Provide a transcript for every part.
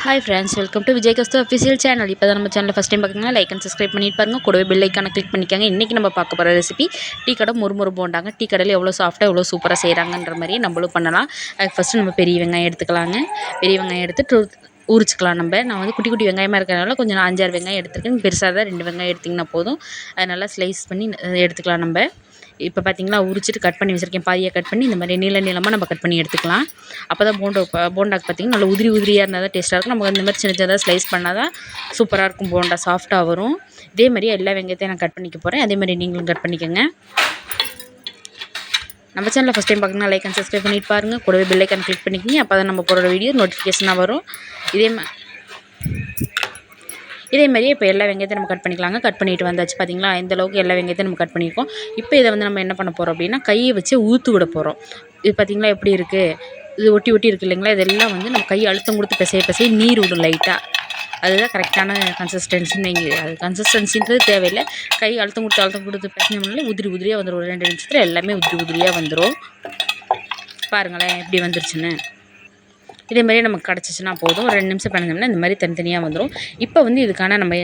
Hi friends, welcome to Vijay Kastu official channel. இப்போ தான் நம்ம சேனலை ஃபஸ்ட் டைம் பார்க்குறீங்கன்னா லைக் அண்ட் சப்ஸ்கிரைப் பண்ணிட்டு பாருங்க. கூடவே பெல் ஐக்கானை கிளிக் பண்ணிக்கோங்க. இன்றைக்கி நம்ம பார்க்க போகிற ரெசிபி டீ கடை முறுமுறு போண்டாங்க. டீ கடையில் எவ்வளோ சாஃப்ட்டாக எவ்வளோ சூப்பராக செய்கிறாங்கன்ற மாதிரியே நம்மளும் பண்ணலாம். அதுக்கு ஃபஸ்ட்டு நம்ம பெரிய வெங்காயம் எடுத்துக்கலாங்க. பெரிய வெங்காயம் எடுத்து உரிச்சிக்கலாம். நான் வந்து குட்டி குட்டி வெங்காயமாக இருக்கிறனால கொஞ்சம் 5-6 வெங்காயம் எடுத்துருக்கேன். பெருசாக தான் 2 வெங்காயம் எடுத்திங்கன்னா போதும். அது நல்லா ஸ்லைஸ் பண்ணி எடுத்துக்கலாம். நம்ம இப்போ பார்த்திங்கன்னா உரிச்சிட்டு கட் பண்ணி வச்சுருக்கேன். பாதியாக கட் பண்ணி இந்த மாதிரி நீளமாக நம்ம கட் பண்ணி எடுத்துக்கலாம். அப்போ தான் போண்டாக்கு பார்த்திங்கன்னா நல்லா உதிரியாக இருந்தால் தான் டேஸ்ட்டாக இருக்கும். நமக்கு இந்த மாதிரி சின்ன சின்னதாக ஸ்லைஸ் பண்ணால் தான் சூப்பராக இருக்கும். போண்டா சாஃப்ட்டாக வரும். இதே மாதிரி எல்லா வெங்காயத்தையும் நான் கட் பண்ணிக்க போகிறேன். அதே மாதிரி நீங்களும் கட் பண்ணிக்கோங்க. நம்ம சேனலில் ஃபஸ்ட் டைம் பார்க்கணுன்னா லைக் அண்ட் சப்ஸ்கிரைப் பண்ணிட்டு பாருங்கள். கூடவே பெல் ஐக்கான் கிளிக் பண்ணிக்கிங்க. அப்போ தான் நம்ம போகிற வீடியோ நோட்டிஃபிகேஷனாக வரும். இதே மாதிரியே இப்போ எல்லா வெங்காயத்தையும் நம்ம கட் பண்ணிக்கலாங்க. கட் பண்ணிட்டு வந்தாச்சு. பார்த்திங்களா, இந்த அளவுக்கு எல்லா வெங்காயத்தையும் நம்ம கட் பண்ணியிருக்கோம். இப்போ இதை வந்து நம்ம என்ன பண்ண போகிறோம் அப்படின்னா கையை வச்சு ஊற்று விட போகிறோம். இது பார்த்திங்களா எப்படி இருக்குது, இது ஒட்டி இருக்குது இல்லைங்களா. இதெல்லாம் வந்து நம்ம கையை அழுத்தம் கொடுத்து பிசைய நீர் விடும் லைட்டாக. அதுதான் கரெக்டான கன்சிஸ்டன்சின்னு வைங்க. அது கன்சிஸ்டன்சின்றது தேவையில்லை. கை அழுத்தம் கொடுத்து பிசைஞ்சோம்னாலே உதிரியாக வந்துடும். ஒரு 2 நிமிஷத்தில் எல்லாமே உதிரியாக வந்துடும். பாருங்களேன் எப்படி வந்துருச்சுன்னு. இதே மாதிரியே நமக்கு கிடச்சிச்சின்னா போதும். ஒரு 2 நிமிஷம் பிணைஞ்சோம்னா இந்த மாதிரி தனித்தனியாக வந்துடும். இப்போ வந்து இதுக்கான நம்ம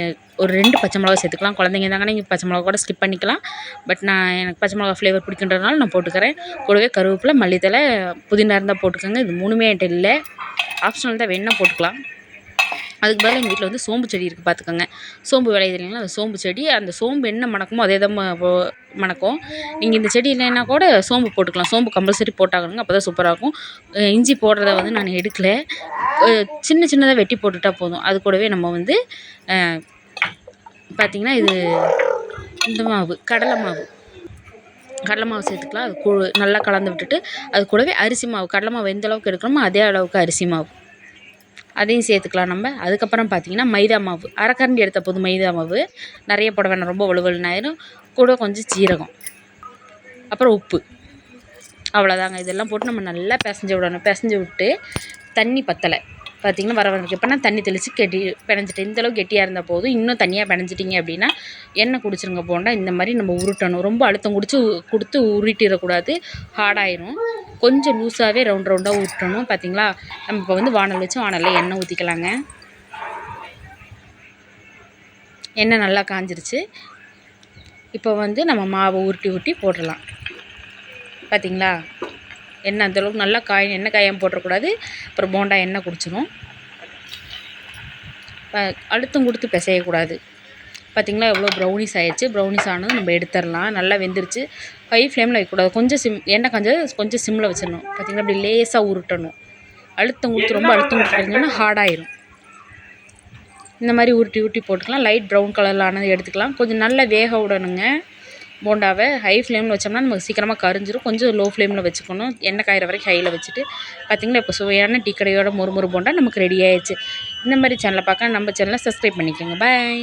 ஒரு 2 பச்சை மிளகா சேர்த்துக்கலாம். குழந்தைங்க தாங்கன்னா நீங்கள் பச்சை மிளகா கூட ஸ்கிப் பண்ணிக்கலாம். பட் எனக்கு பச்சை மிளகா ஃப்ளேவர் பிடிக்குன்றதுனால நான் போட்டுக்கிறேன். கூடவே கருவேப்பிலை, மல்லித்தலை, புதினா இருந்தால் போட்டுக்கோங்க. இது 3மே என்கிட்ட இல்லை, ஆப்ஷனல் தான், வேணுன்னா போட்டுக்கலாம். அதுக்கு பதிலாக எங்கள் வீட்டில் வந்து சோம்பு செடி இருக்குது பார்த்துக்கோங்க. சோம்பு விளையுது இல்லைங்களா, அந்த சோம்பு செடி, அந்த சோம்பு என்ன மணக்குமோ அதே தான் மணக்கும். நீங்கள் இந்த செடி இல்லைன்னா கூட சோம்பு போட்டுக்கலாம். சோம்பு கம்பல்சரி போட்டாகணுங்க, அப்போ தான் சூப்பராக இருக்கும். இஞ்சி போடுறத வந்து நான் எடுக்கலை. சின்னதாக வெட்டி போட்டுட்டால் போதும். அது கூடவே நம்ம வந்து பார்த்திங்கன்னா இது இந்த மாவு கடலை மாவு சேர்த்துக்கலாம். அது நல்லா கலந்து விட்டுட்டு அது கூடவே அரிசி மாவு, கடலை மாவு எந்த அளவுக்கு எடுக்கணுமோ அதே அளவுக்கு அரிசி மாவு அதையும் சேர்த்துக்கலாம் நம்ம. அதுக்கப்புறம் பார்த்திங்கன்னா மைதா மாவு, அரைக்கரண்டி எடுத்த போது மைதா மாவு, நிறைய போட வேணாம், ரொம்ப வலுவலுனாயிரும். கூட கொஞ்சம் சீரகம், அப்புறம் உப்பு, அவ்வளோதாங்க. இதெல்லாம் போட்டு நம்ம நல்லா பிசைஞ்சு விடணும். பிசைஞ்சு விட்டு தண்ணி பத்தலை பார்த்திங்கன்னா வரவங்களுக்கு எப்போனா தண்ணி தெளித்து பிணைஞ்சிட்டு இந்தளவுக்கு கெட்டியாக இருந்தால் போதும். இன்னும் தண்ணியாக பிணைஞ்சிட்டிங்க அப்படின்னா எண்ணெய் குடிச்சிருங்க போண்டா. இந்த மாதிரி நம்ம உருட்டணும். ரொம்ப அழுத்தம் கொடுத்து உருட்டிடக்கூடாது, ஹார்டாயிரும். கொஞ்சம் லூஸாகவே ரவுண்டாக உருட்டணும். பார்த்திங்களா, நம்ம இப்போ வந்து வானல் வச்சு வானலில் எண்ணெய் ஊற்றிக்கலாங்க. எண்ணெய் நல்லா காஞ்சிருச்சு. இப்போ வந்து நம்ம மாவை உருட்டி போட்டுடலாம். பார்த்திங்களா, எண்ணெய் அந்தளவுக்கு நல்லா எண்ணெய் காயாமல் போட்டுறக்கூடாது. அப்புறம் போண்டா எண்ணெய் குடிச்சிடும். அழுத்தம் கொடுத்து பிசையக்கூடாது. பார்த்திங்களா எவ்வளோ ப்ரௌனிஸ் ஆகிடுச்சு. ப்ரௌனிஸ் ஆனது நம்ம எடுத்துடலாம். நல்லா வெந்துருச்சு. ஹை ஃப்ளேமில் வைக்கக்கூடாது. கொஞ்சம் எண்ணெய் காஞ்சது கொஞ்சம் சிம்மில் வச்சிடணும். பார்த்திங்களா அப்படி லேசாக உருட்டணும். ரொம்ப அழுத்தம் கொடுத்துருந்தோம்னா ஹார்டாயிரும். இந்த மாதிரி உருட்டி போட்டுக்கலாம். லைட் ப்ரௌன் கலரில் ஆனது எடுத்துக்கலாம். கொஞ்சம் நல்லா வேக விடணுங்க போண்டாவை. ஹை ஃப்ளேமில் வச்சோம்னா நமக்கு சீக்கிரமாக கரிஞ்சிடும். கொஞ்சம் லோ ஃப்ளேமில் வச்சுக்கணும். எண்ணெய் காயிற வரைக்கும் ஹையில் வச்சுட்டு. பார்த்திங்களா இப்போ சுவையான டீ கடையோட முறுமுறு போண்டா நமக்கு ரெடி ஆயிடுச்சு. இந்த மாதிரி சேனலை பார்க்க நம்ம சேனலை சப்ஸ்கிரைப் பண்ணிக்கோங்க. பாய்.